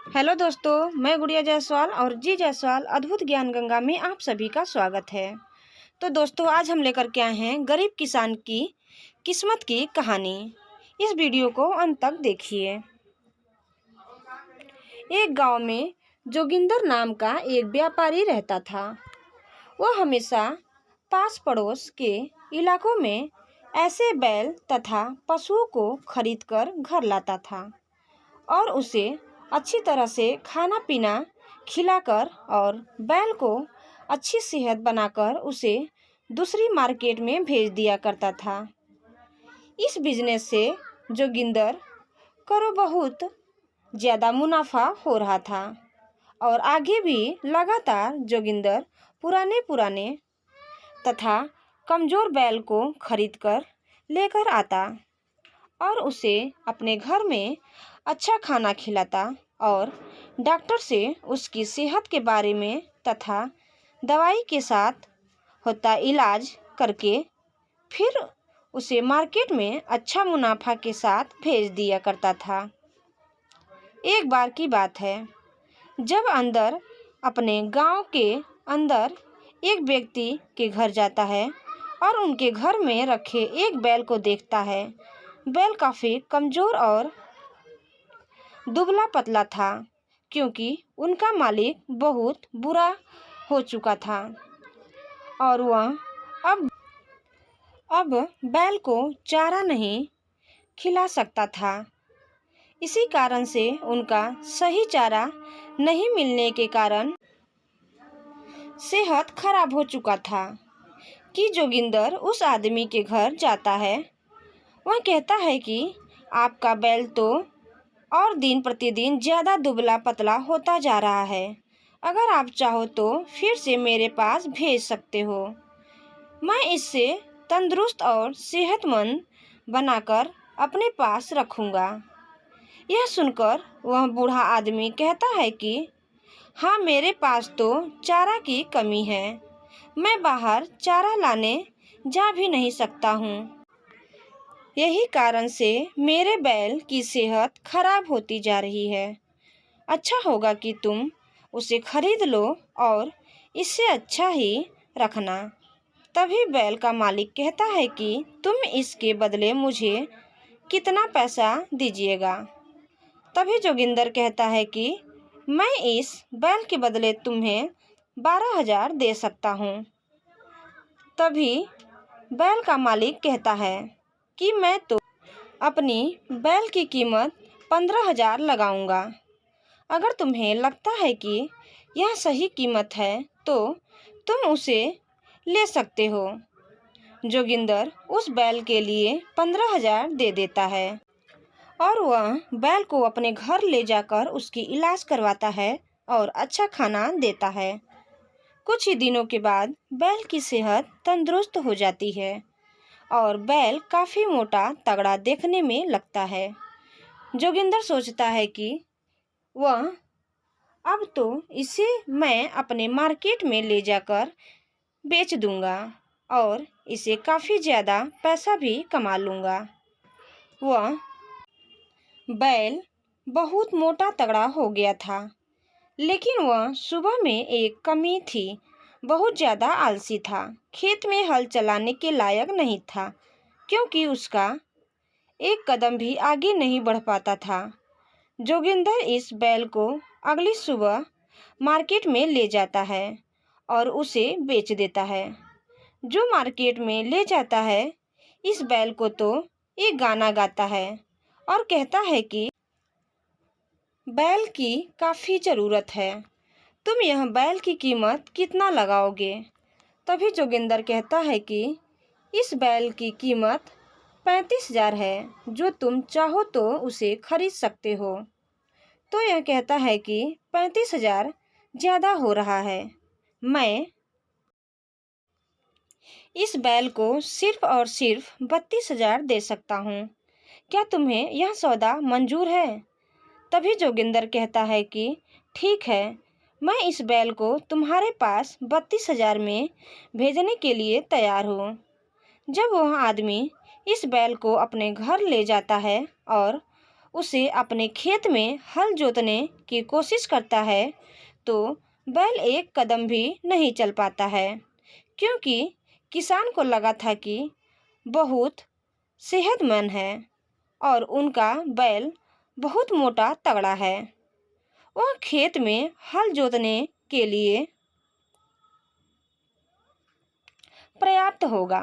Hello दोस्तों, मैं गुड़िया जायसवाल और जी जायसवाल अद्भुत ज्ञान गंगा में आप सभी का स्वागत है। तो दोस्तों, आज हम लेकर के आए हैं गरीब किसान की किस्मत की कहानी। इस वीडियो को अंत तक देखिए। एक गांव में जोगिंदर नाम का एक व्यापारी रहता था। वह हमेशा पास पड़ोस के इलाकों में ऐसे बैल तथा पशुओं को खरीदकर घर लाता था और उसे अच्छी तरह से खाना पीना खिलाकर और बैल को अच्छी सेहत बनाकर उसे दूसरी मार्केट में भेज दिया करता था। इस बिजनेस से जोगिंदर को बहुत ज़्यादा मुनाफा हो रहा था और आगे भी लगातार जोगिंदर पुराने तथा कमज़ोर बैल को खरीदकर लेकर आता और उसे अपने घर में अच्छा खाना खिलाता और डॉक्टर से उसकी सेहत के बारे में तथा दवाई के साथ होता इलाज करके फिर उसे मार्केट में अच्छा मुनाफा के साथ भेज दिया करता था। एक बार की बात है, जब अंदर अपने गांव के अंदर एक व्यक्ति के घर जाता है और उनके घर में रखे एक बैल को देखता है। बैल काफ़ी कमज़ोर और दुबला पतला था क्योंकि उनका मालिक बहुत बुरा हो चुका था और वह अब बैल को चारा नहीं खिला सकता था। इसी कारण से उनका सही चारा नहीं मिलने के कारण सेहत खराब हो चुका था कि जोगिंदर उस आदमी के घर जाता है। वह कहता है कि आपका बैल तो और दिन प्रतिदिन ज़्यादा दुबला पतला होता जा रहा है। अगर आप चाहो तो फिर से मेरे पास भेज सकते हो। मैं इससे तंदुरुस्त और सेहतमंद बनाकर अपने पास रखूँगा। यह सुनकर वह बूढ़ा आदमी कहता है कि हाँ, मेरे पास तो चारा की कमी है। मैं बाहर चारा लाने जा भी नहीं सकता हूँ। यही कारण से मेरे बैल की सेहत खराब होती जा रही है। अच्छा होगा कि तुम उसे खरीद लो और इससे अच्छा ही रखना। तभी बैल का मालिक कहता है कि तुम इसके बदले मुझे कितना पैसा दीजिएगा। तभी जोगिंदर कहता है कि मैं इस बैल के बदले तुम्हें 12,000 दे सकता हूँ। तभी बैल का मालिक कहता है कि मैं तो अपनी बैल की कीमत 15,000 लगाऊंगा। अगर तुम्हें लगता है कि यह सही कीमत है तो तुम उसे ले सकते हो। जोगिंदर उस बैल के लिए 15,000 दे देता है और वह बैल को अपने घर ले जाकर उसकी इलाज करवाता है और अच्छा खाना देता है। कुछ ही दिनों के बाद बैल की सेहत तंदुरुस्त हो जाती है और बैल काफ़ी मोटा तगड़ा देखने में लगता है। जोगिंदर सोचता है कि वह अब तो इसे मैं अपने मार्केट में ले जाकर बेच दूंगा और इसे काफ़ी ज़्यादा पैसा भी कमा लूँगा। वह बैल बहुत मोटा तगड़ा हो गया था, लेकिन वह सुबह में एक कमी थी। बहुत ज़्यादा आलसी था। खेत में हल चलाने के लायक नहीं था क्योंकि उसका एक कदम भी आगे नहीं बढ़ पाता था। जोगिंदर इस बैल को अगली सुबह मार्केट में ले जाता है और उसे बेच देता है। जो मार्केट में ले जाता है इस बैल को तो एक गाना गाता है और कहता है कि बैल की काफ़ी ज़रूरत है। तुम यह बैल की कीमत कितना लगाओगे? तभी जोगिंदर कहता है कि इस बैल की कीमत 35,000 है। जो तुम चाहो तो उसे खरीद सकते हो। तो यह कहता है कि 35,000 ज़्यादा हो रहा है। मैं इस बैल को सिर्फ और सिर्फ 32,000 दे सकता हूँ। क्या तुम्हें यह सौदा मंजूर है? तभी जोगिंदर कहता है कि ठीक है, मैं इस बैल को तुम्हारे पास 32,000 में भेजने के लिए तैयार हूँ। जब वह आदमी इस बैल को अपने घर ले जाता है और उसे अपने खेत में हल जोतने की कोशिश करता है तो बैल एक कदम भी नहीं चल पाता है, क्योंकि किसान को लगा था कि बहुत सेहतमंद है और उनका बैल बहुत मोटा तगड़ा है। वह खेत में हल जोतने के लिए पर्याप्त होगा,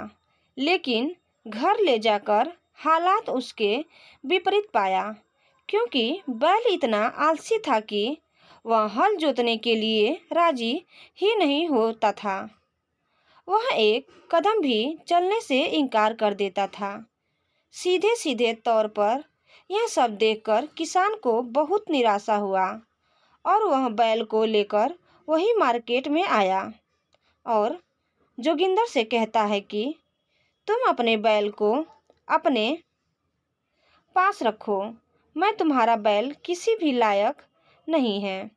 लेकिन घर ले जाकर हालात उसके विपरीत पाया, क्योंकि बैल इतना आलसी था कि वह हल जोतने के लिए राजी ही नहीं होता था। वह एक कदम भी चलने से इनकार कर देता था। सीधे सीधे तौर पर यह सब देखकर किसान को बहुत निराशा हुआ और वह बैल को लेकर वही मार्केट में आया और जोगिंदर से कहता है कि तुम अपने बैल को अपने पास रखो, मैं तुम्हारा बैल किसी भी लायक नहीं है,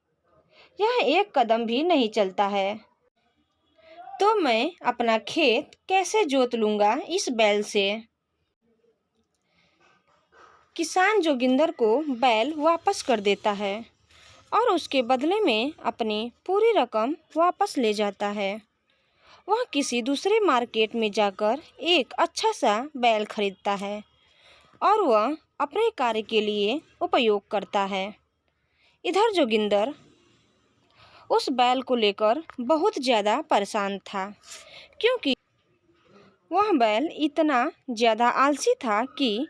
यह एक कदम भी नहीं चलता है, तो मैं अपना खेत कैसे जोत लूँगा इस बैल से। किसान जोगिंदर को बैल वापस कर देता है और उसके बदले में अपनी पूरी रकम वापस ले जाता है। वह किसी दूसरे मार्केट में जाकर एक अच्छा सा बैल खरीदता है और वह अपने कार्य के लिए उपयोग करता है। इधर जोगिंदर उस बैल को लेकर बहुत ज़्यादा परेशान था, क्योंकि वह बैल इतना ज़्यादा आलसी था कि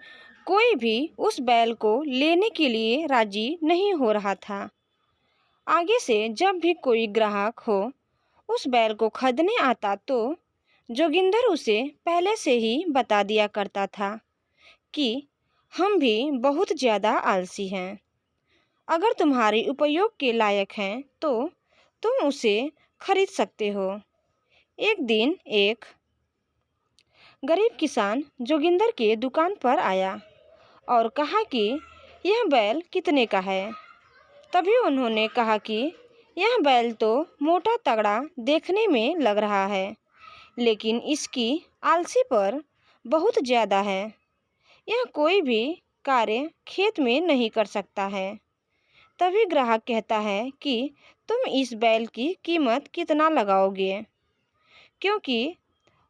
कोई भी उस बैल को लेने के लिए राजी नहीं हो रहा था। आगे से जब भी कोई ग्राहक हो उस बैल को खरीदने आता तो जोगिंदर उसे पहले से ही बता दिया करता था कि हम भी बहुत ज़्यादा आलसी हैं, अगर तुम्हारे उपयोग के लायक हैं तो तुम उसे खरीद सकते हो। एक दिन एक गरीब किसान जोगिंदर के दुकान पर आया और कहा कि यह बैल कितने का है। तभी उन्होंने कहा कि यह बैल तो मोटा तगड़ा देखने में लग रहा है, लेकिन इसकी आलसी पर बहुत ज़्यादा है, यह कोई भी कार्य खेत में नहीं कर सकता है। तभी ग्राहक कहता है कि तुम इस बैल की कीमत कितना लगाओगे, क्योंकि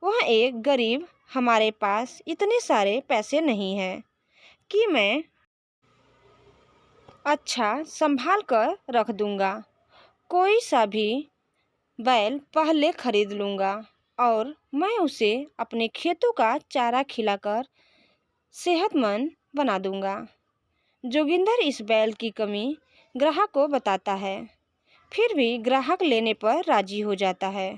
वह एक गरीब, हमारे पास इतने सारे पैसे नहीं हैं कि मैं अच्छा संभाल कर रख दूंगा, कोई सा भी बैल पहले खरीद लूँगा और मैं उसे अपने खेतों का चारा खिलाकर सेहतमंद बना दूंगा। जोगिंदर इस बैल की कमी ग्राहक को बताता है, फिर भी ग्राहक लेने पर राजी हो जाता है।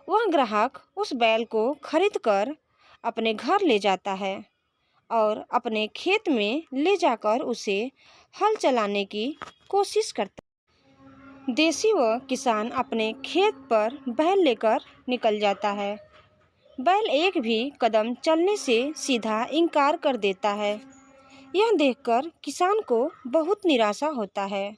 वह ग्राहक उस बैल को खरीदकर अपने घर ले जाता है और अपने खेत में ले जाकर उसे हल चलाने की कोशिश करता है। देसी व किसान अपने खेत पर बैल लेकर निकल जाता है। बैल एक भी कदम चलने से सीधा इनकार कर देता है। यह देखकर किसान को बहुत निराशा होता है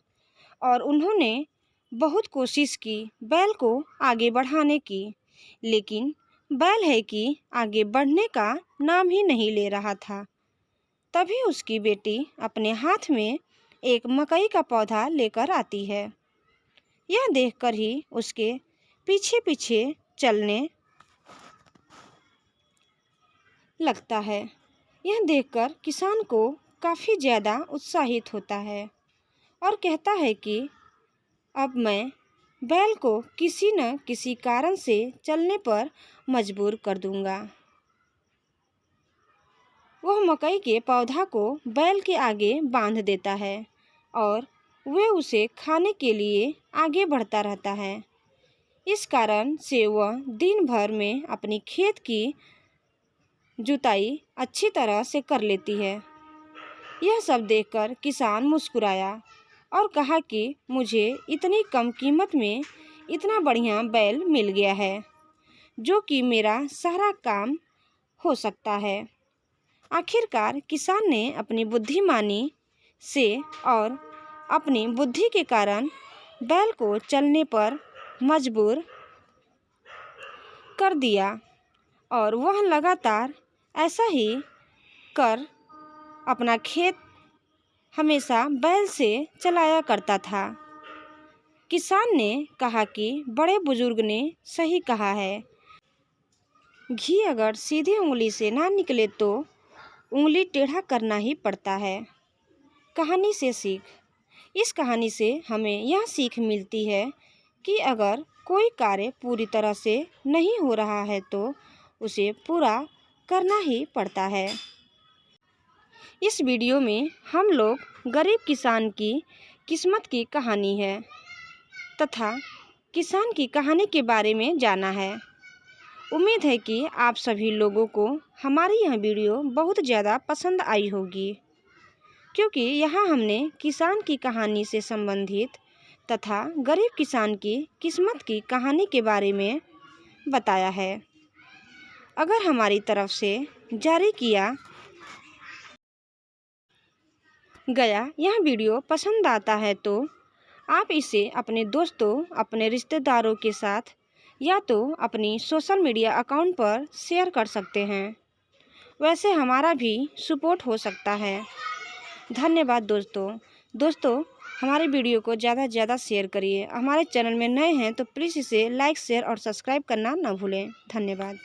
और उन्होंने बहुत कोशिश की बैल को आगे बढ़ाने की, लेकिन बैल है कि आगे बढ़ने का नाम ही नहीं ले रहा था। तभी उसकी बेटी अपने हाथ में एक मकई का पौधा लेकर आती है। यह देखकर ही उसके पीछे पीछे चलने लगता है। यह देखकर किसान को काफ़ी ज़्यादा उत्साहित होता है और कहता है कि अब मैं बैल को किसी न किसी कारण से चलने पर मजबूर कर दूंगा। वह मकई के पौधा को बैल के आगे बांध देता है और वह उसे खाने के लिए आगे बढ़ता रहता है। इस कारण से वह दिन भर में अपनी खेत की जुताई अच्छी तरह से कर लेती है। यह सब देखकर किसान मुस्कुराया और कहा कि मुझे इतनी कम कीमत में इतना बढ़िया बैल मिल गया है जो कि मेरा सारा काम हो सकता है। आखिरकार किसान ने अपनी बुद्धिमानी से और अपनी बुद्धि के कारण बैल को चलने पर मजबूर कर दिया और वह लगातार ऐसा ही कर अपना खेत हमेशा बैल से चलाया करता था। किसान ने कहा कि बड़े बुजुर्ग ने सही कहा है, घी अगर सीधी उंगली से ना निकले तो उंगली टेढ़ा करना ही पड़ता है। कहानी से सीख। इस कहानी से हमें यह सीख मिलती है कि अगर कोई कार्य पूरी तरह से नहीं हो रहा है तो उसे पूरा करना ही पड़ता है। इस वीडियो में हम लोग गरीब किसान की किस्मत की कहानी है तथा किसान की कहानी के बारे में जाना है। उम्मीद है कि आप सभी लोगों को हमारी यह वीडियो बहुत ज़्यादा पसंद आई होगी, क्योंकि यहाँ हमने किसान की कहानी से संबंधित तथा गरीब किसान की किस्मत की कहानी के बारे में बताया है। अगर हमारी तरफ से जारी किया गया यह वीडियो पसंद आता है तो आप इसे अपने दोस्तों, अपने रिश्तेदारों के साथ या तो अपनी सोशल मीडिया अकाउंट पर शेयर कर सकते हैं। वैसे हमारा भी सपोर्ट हो सकता है। धन्यवाद दोस्तों, हमारे वीडियो को ज़्यादा से ज़्यादा शेयर करिए। हमारे चैनल में नए हैं तो प्लीज़ इसे लाइक, शेयर और सब्सक्राइब करना न भूलें। धन्यवाद।